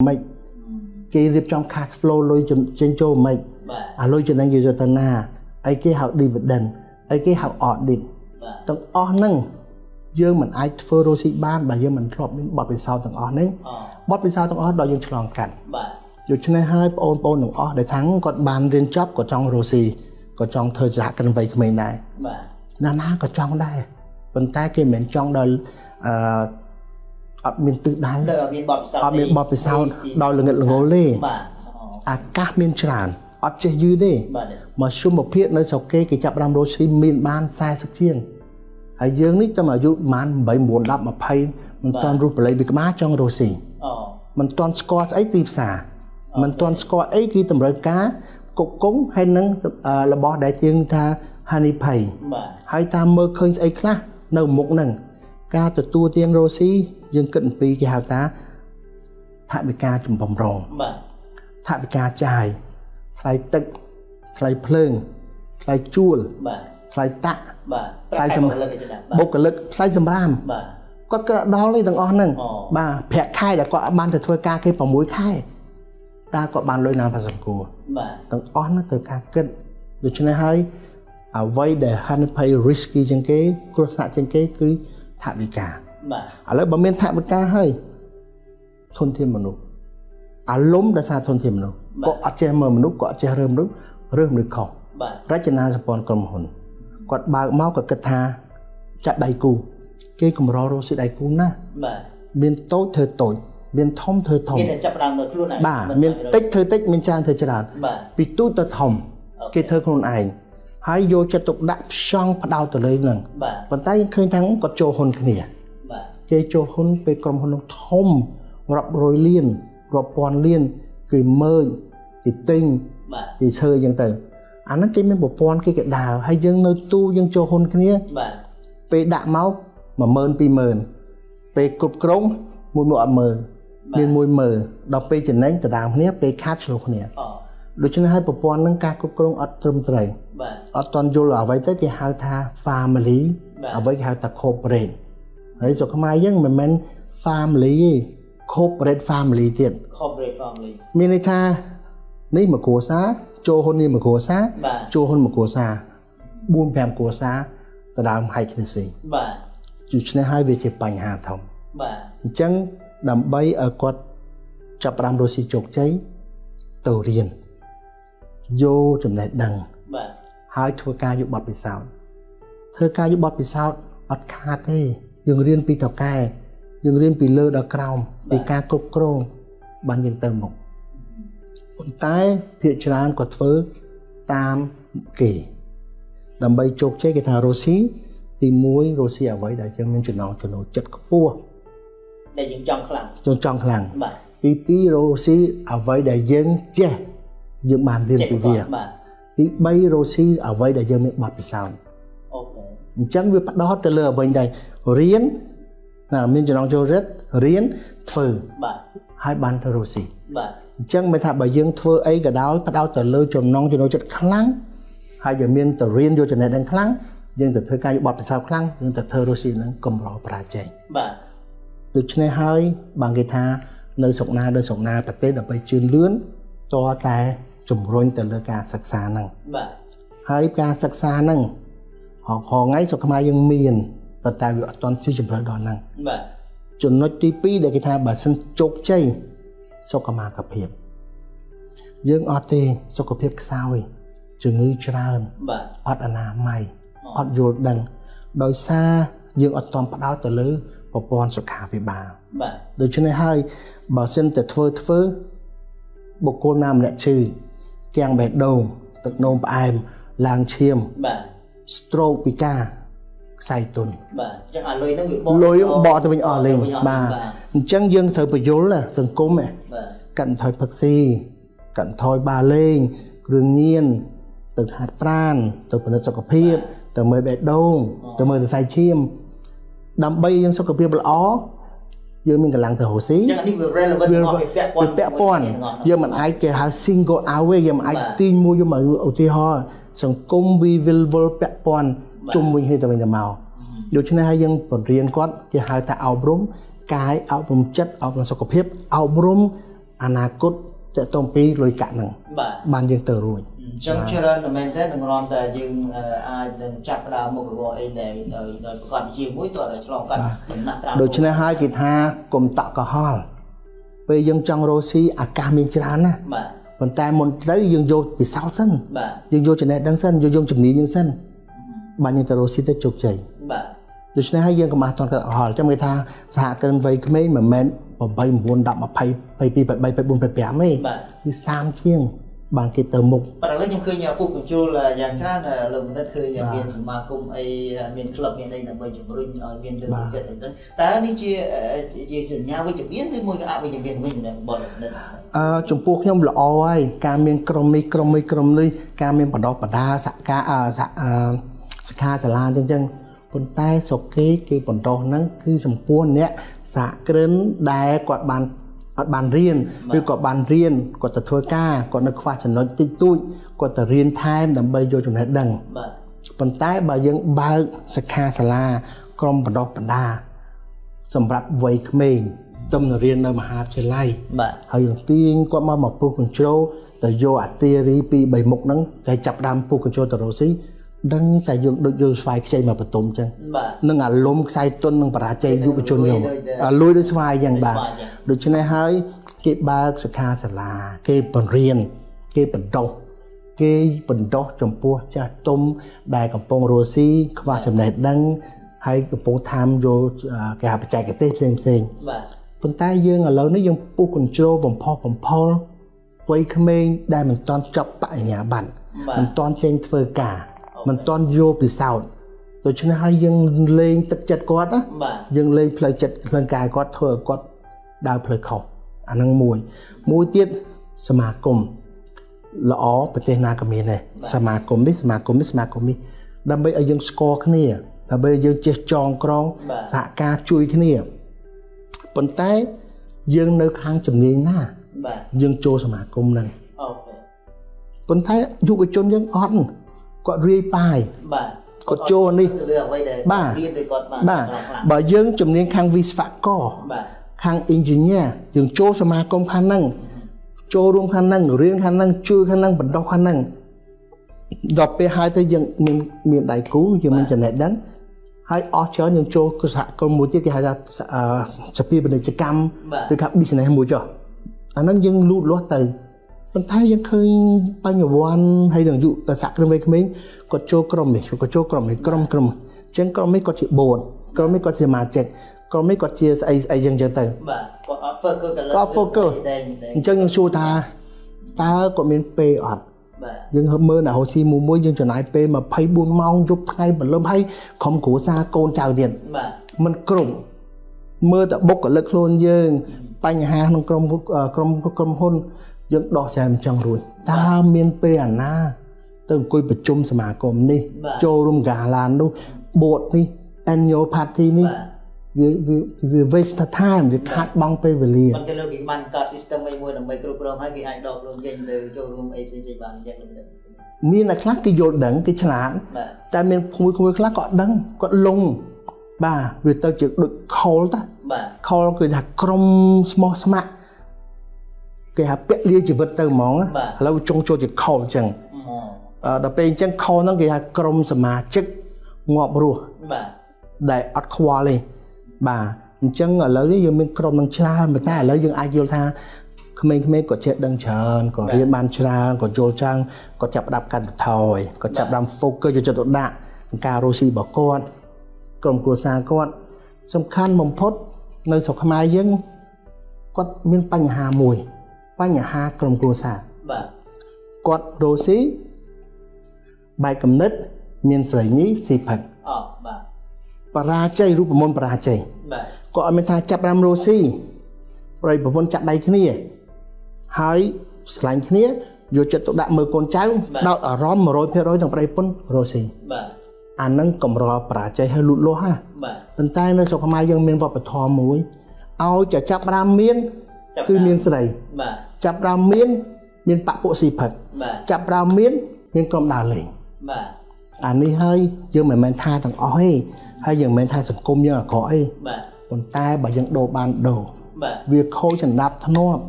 mấy cái riêng trong cash flow lôi trên châu mấy lôi trên anh nhiều tận na ấy cái học dividend ấy cái học audit tầng on nâng dương mình ai phơi rô xi ban và dương mình thọp đến bọt về sau tầng on đấy bọt về sau tầng on đòi dương chọn cảnh rồi cho nên hai ôn tầng on để thắng còn bàn riêng job của trong rô xi có trong thời gian cần vậy của mình này na có trong đây phần tay kia mình trong đời miền tự đan miền bọt về sau đòi là nghịch là ngô lê các miền tràn ở trên dưới đây mà số một phía nơi sau cái chập ram rô xi miền ban sai sắc chiên hay dương ní cho mà dụ man bảy muốn đập mà pay mình toàn rút lấy bị má trong rô xi mình toàn score ấy tìm xả mình toàn score ấy khi tầm rồi cá cục cúng hay nâng là bỏ đại chương ta honey pay hay ta mơ khơi ấy khác nấu mục nâng ca từ tua tiên rô xi dương cận pi cái hào ta thạ bị ca chùm vòng rồng thạ bị ca chài thay tức thay phơn thay chuột thay tạ thay sầm bốc cái lực thay sầm ram có cái đó lấy thằng on nè bà phẹt khai đã có ban từ thôi ca cái phòng mũi khai ta có ban lôi nào và sầm cua thằng on nó từ ca cân được cho nên hay vay để honey pay risky trên cái cột sạ trên cái cứ thạ bị ca lấy bấm miên thạ bị ca hơi thôn thiên mà nụ lốm đã xa thôn thiên mà nụ có ở trên mờ mà nụ có ở trên rơm được không rách chân na spon còn hồn quạt bà máu có cật tha chạy đầy cù cái cùng rô sự đầy cù na miền tối thơ tội miền thông thơ thòng bà miền tích thơ tích miền trang thơ tràn vì tu tơ thòng cái thơ con ảnh hãy vô cho tục đạp xong bắt đầu từ lấy lần và tay khơi thắng có trô hôn cái nè cái trô hôn về con hôn thông rập rồi liên rập còn liên cười mơ cười tinh cười sơi dân từ nó cái mấy bộ pon cái đào hay dân nơi tu dân trô hôn cái nè về đạm máu mà mơn pi mơn về cục cống mùi mọ mờ bên mùi mờ đọc về chừng nấy từ đào nếp về khát luôn nè đối cho nên hai bộ pon nâng ca cục cống ở trong trời ở toàn vô là vậy tới cái hai tha family ở với hai ta corporate đấy rồi không ai dân mình family corporate family tiền mình tha ní mà của xá cho hôn ní mà của xá cho hôn mà của xá buôn phèm của xá ta đào hai cái gì chủ cho nên hai về cái bành hà thông chẳng đầm bay ở quạt chập ram đôi xì chục cháy từ riêng vô chùm này đằng hai thua ca giúp bọt bị sao thưa ca giúp bọt bị sao bọt khát thế dừng riêng pi thập cai dừng riêng pi lơ đờ còng pi ca cục crong ban dừng tơ mục còn tái phía tràn quạt phớ tam kỳ đầm bay chục cháy cái thà rô xí tìm muối rô xí ở vậy để cho nên chuyện nó cho nó chất cua để những trong khlang pi rô xí ở vậy để dân che dựng bàn riêng pi việc tí bay rô xí ở vậy để dân bọt bị sao chẳng việc bắt đó từ lừa bên đây riêng mình cho nó cho rất riêng phừ hai bàn rô xí chẳng mấy thà bà dân phừ ấy cả đó bắt đầu từ lừa cho nó chất kháng hai giờ mình từ riêng vô cho này đang kháng dân từ thơ ca bọt bị sao kháng dân từ thơ rô xí nó cầm rõ bà chạy được cho nên hai bằng cái tha nơi sọc na bật tên ở bay chuyên lướn cho ta chùm rôn từ lừa ca sắc xa năng hai ca sắc xa năng họ ngay cho các mai dân miền và ta gọi toàn si chùm rôn đòn năng chùm nói tí pi để cái tha bà sân chốt chay sau các mai cập hiệp dân ọt tê sau cập hiệp sao ấy chừng ngư tràn ọt ở nà mày ọt vô đằng đôi xa dân ọt toàn bắt đầu từ lứa và bọn sọc khả về bà được cho nên hai bà xin từ thơ bộ cô nam lại trừ kèng bẹt đầu tật nôm em làng chiêm stroke pika sai tuần lối bỏ từ mình ở lên bà chẳng dân thời bởi dối là dần cố mẹ cận thời phật si cận thời bà lên rừng nhiên từ hạt pran từ phần sọc phiếp từ mời bẹt đầu từ mời sai chiêm đâm bay dân sọc phiếp là ó giờ mình cần làm từ hồ xí vừa bẹ pon giờ mình ai kể hai single hour giờ mình ai tin mua cho mà ở thì ho xong công vi vil bẹ pon chung mình hay từ mình làm màu điều cho nên hai dân còn riêng con thì hai ta áo bướm cái áo bướm chất áo bướm sọc phiếp áo bướm អាណាគតจะต้องពីលុយកាក់ហ្នឹងបានយើងទៅរួច ចឹងច្រើនមែនទេនឹងរំតែយើងអាចនឹងចាប់ផ្ដើមមុខរបរអីដែលដោយប្រកបជាមួយតើឆ្លងកាត់ដំណាក់កាល ដូច្នេះហើយគេថាកុំតក់កុហលពេលយើងចង់រកស៊ីអាកាសមានច្រើនណាប៉ុន្តែមុនទៅយើងយកពិសោធន៍សិនយើងយកចំណេះដឹងសិនយកជំនាញយើងសិនបានយើងទៅរកស៊ីទៅជោគជ័យដូច្នេះហើយយើងកុំអត់តន់កុហលចាំគេថាសហគ្រិនវ័យក្មេងមិនមែន8 9 10 20 22 23 24 25ទេគឺ30ជាងបានគេទៅមុខ ប៉ុន្តែឥឡូវខ្ញុំឃើញពុកបញ្ចូលយ៉ាងច្រើនលោកបណ្ឌិតឃើញមានសមាគមអីមានក្លឹបមានអីដើម្បីជំរុញឲ្យមានលើកទឹកចិត្តអីហ្នឹងតើនេះជាសញ្ញាវិជ្ជមានឬមួយក៏អវិជ្ជមានវិញបងបណ្ឌិតចំពោះខ្ញុំល្អហើយការមានក្រុមនេះក្រុមនេះការមានបណ្ដុះបណ្ដាលសិក្ខាសាលាអញ្ចឹងប៉ុន្តែស្រុកគេបណ្ដុះហ្នឹងគឺចំពោះអ្នកសហគ្រិនដែលគាត់បានអត់បានរៀនឬក៏បានរៀនគាត់ទៅធ្វើការគាត់នៅខ្វះចំណុចតិចតួចគាត់ទៅរៀនថែមដើម្បីយកចំណេះដឹងប៉ុន្តែបើយើងបើកសិក្ខាសាលាក្រុមបណ្ដុះបណ្ដាលសម្រាប់វ័យក្មេងទំនរៀននៅមហាវិទ្យាល័យហើយយើងទាញគាត់មកពុះកញ្ជ្រោទៅយកអាទិរី2 3មុខហ្នឹងតែចាប់ដើមពុះកញ្ជ្រោទៅរកស៊ីដឹងតែយើងដូចយើងស្វាយខ្ចីមកបន្ទុំអញ្ចឹងនឹងអាលំខ្សែទុននឹងបរាជ័យយុវជនយើងលួយដូចស្វាយយ៉ាងបាទដូច្នេះហើយគេបើកសិក្ខាសាលាគេបង្រៀនគេបណ្ដុះចំពោះចាស់ទុំដែលកំពុងរស់ស៊ីខ្វះចំណេះដឹងហើយកំពុងតាមយកគេហៅបច្ចេកទេសផ្សេងបាទប៉ុន្តែយើងឥឡូវនេះយើងពុះកញ្ជ្រោបំផុសវ័យក្មេងដែលមិនទាន់ចប់បរិញ្ញាបត្រមិនទាន់ចេញធ្វើការមិនទាន់យកពិសោធន៍ដូច្នេះហើយយើងលេងទឹកចិត្តគាត់ណាយើងលេងផ្លូវចិត្តផ្លូវកាយគាត់ធ្វើឲ្យគាត់ដើរផ្លូវខុសអាហ្នឹងមួយទៀតសមាគមល្អប្រទេសណាក៏មានដែរសមាគមនេះដើម្បីឲ្យយើងស្គាល់គ្នាដើម្បីយើងចេះចងក្រងសហការជួយគ្នាប៉ុន្តែយើងនៅខាងជំនាញណាយើងចូលសមាគមហ្នឹងប៉ុន្តែយុវជនយើងអត់គាត់រាយប៉ាយគាត់ចូលនេះបាទបើយើងជំនាញខាងវិស្វករខាង engineer យើងចូលសមាគមខាងហ្នឹងចូលរួមខាងហ្នឹងរៀនខាងហ្នឹងជួយខាងហ្នឹងបណ្ដុះខាងហ្នឹងដល់ពេលហើយទៅយើងមានដៃគូយើងមានចំណេះដឹងហើយអស់ច្រើនយើងចូលសហគមន៍មួយទៀតគេហៅថាសភាពាណិជ្ជកម្មឬថា business មួយចុះអាហ្នឹងយើងលូតលាស់ទៅប៉ុន្តែយើងឃើញបញ្ញវន្តហើយនឹងយុវសហគ្រិនវ័យក្មេងគាត់ចូលក្រុមនេះគាត់ចូលក្រុមនេះក្រុមអញ្ចឹងក្រុមនេះគាត់ជា board ក្រុមនេះគាត់ជាសមាជិកក្រុមនេះគាត់ជាស្អីអញ្ចឹងទៅបាទគាត់អត់ focus គាត់ focus អញ្ចឹងយើងសួរថាតើគាត់មានពេលអត់យើងមើលណាហូស៊ីមួយយើងចំណាយពេល24ម៉ោងយប់ថ្ងៃបន្លឹមហើយក្រុមគ្រួសារកូនចៅទៀតมันគ្រប់មើលតែបុគ្គលិកខ្លួនយើងបញ្ហាក្នុងក្រុមហ៊ុនយើងដោះស្រាយមិនចង់រួចតើមានពេលអាណាទៅអង្គុយប្រជុំសមាគមនេះចូលរួមកាឡាននោះបូតនេះ annual party នេះវា waste time វាខាត់បង់ពេលវេលាមិនគេលើកគេបានកើត system មួយដើម្បីគ្រប់គ្រងហើយគេអាចដកខ្លួនចេញទៅចូលរួមអីផ្សេងៗបានអញ្ចឹងមានអ្នកខ្លះគេយល់ដឹងគេឆ្លាតតែមានភូមិខ្លះក៏អត់ដឹងគាត់លងបាទវាទៅជាដូចខលតាខលគឺថាក្រុមស្មោះស្ម័គ្រគេហៅពាក់លាជីវិតទៅហ្មងឥឡូវចង់ចូលជាខលអញ្ចឹងដល់ពេលអញ្ចឹងខលហ្នឹងគេហៅក្រុមសមាជិកងាប់រស់ដែលអត់ខ្វល់ទេបាទអញ្ចឹងឥឡូវនេះយើងមានក្រុមនឹងច្រើនតែឥឡូវយើងអាចយល់ថាក្មេងៗគាត់ចេះដឹងច្រើនគាត់រៀនបានច្រើនគាត់យល់ចឹងគាត់ចាប់ផ្ដើមកាត់បន្ថយគាត់ចាប់ផ្ដើម focus យកចិត្តទុកដាក់ក្នុងការរស់ស៊ីរបស់គាត់ក្រុមគ្រួសារគាត់សំខាន់បំផុតនៅស្រុកខ្មែរយើងគាត់មានបញ្ហាមួយបញ្ហាក្រុមគ្រួសារបាទគាត់រស់ស៊ីបែកគំនិតមានស្រីញីស៊ីផឹកបាទបរាជ័យរូបមន្តបរាជ័យបាទគាត់អត់មានថាចាប់រ៉ាំរស់ស៊ីប្រៃប្រពន្ធចាក់ដៃគ្នាហើយឆ្លាញ់គ្នាយកចិត្តទុកដាក់មើលកូនចៅដោតអារម្មណ៍ 100% ទាំងប្រៃប្រពន្ធរស់ស៊ីបាទអានឹងកម្របរាជ័យហើយលូតលាស់ហ่าបាទប៉ុន្តែនៅស្រុកខ្មែរយើងមានវប្បធម៌មួយឲ្យចាប់រ៉ាំមានគឺមានស្រីបាទចាប់រ៉ាំមានបពុស៊ីផឹកចាប់រ៉ាំមានក្រុមដើរលេងបាទអានេះហើយយើងមិនមែនថាទាំងអស់ទេហើយយើងមិនមែនថាសង្គមយើងអាក្រក់ទេបាទប៉ុន្តែបើយើងដូរបានដូរបាទវាខូចសណ្ដាប់ធ្នាប់